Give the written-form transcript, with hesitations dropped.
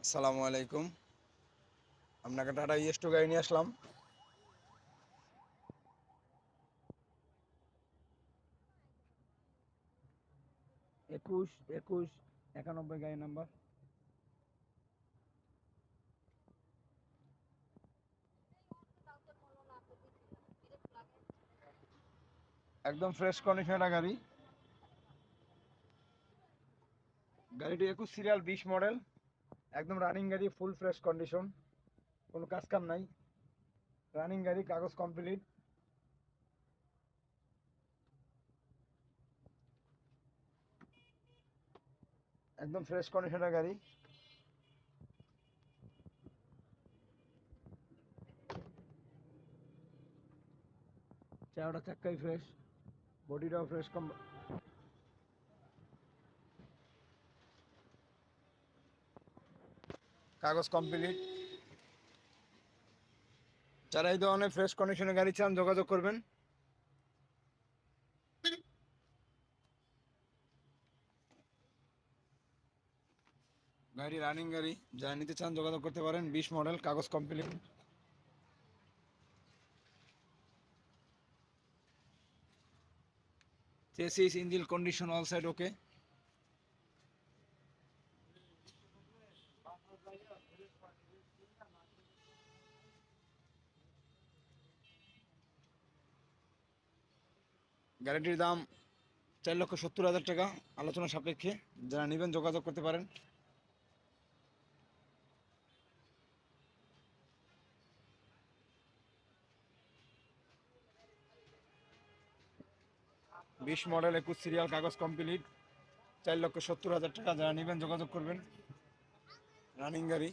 আসসালামু আলাইকুম। আপনাকে টাটা ইয়েস্টো গাড়ি নিয়ে আসলাম। 21 91 গাড়ি নাম্বার। একদম ফ্রেশ কন্ডিশনের গাড়ি। গাড়িটি 21 সিরিয়াল 20 মডেল, একদম রানিং গাড়ি, ফুল ফ্রেশ কন্ডিশন, কোনো কাজ কাম নাই। রানিং গাড়ি, কাগজ কমপ্লিট। একদম ফ্রেশ কন্ডিশনের গাড়ি। চারটা চাক্কাই ফ্রেশ, বডিটাও ফ্রেশ। কাগজ কমপ্লিট। যারা এই ধরনের ফ্রেশ কন্ডিশনের গাড়ি চান যোগাযোগ করবেন। গাড়ি রানিং গাড়ি, যারা নিতে চান যোগাযোগ করতে পারেন। 20 মডেল, কাগজ complete. Chassis engine condition all side ওকে। গাড়িটির দাম 4,70,000 টাকা, আলোচনা সাপেক্ষে। যারা নেবেন যোগাযোগ করতে পারেন। 20 মডেল, 21 সিরিয়াল, কাগজ কমপ্লিট, 4,70,000 টাকা। যারা নেবেন যোগাযোগ করবেন। রানিং গাড়ি।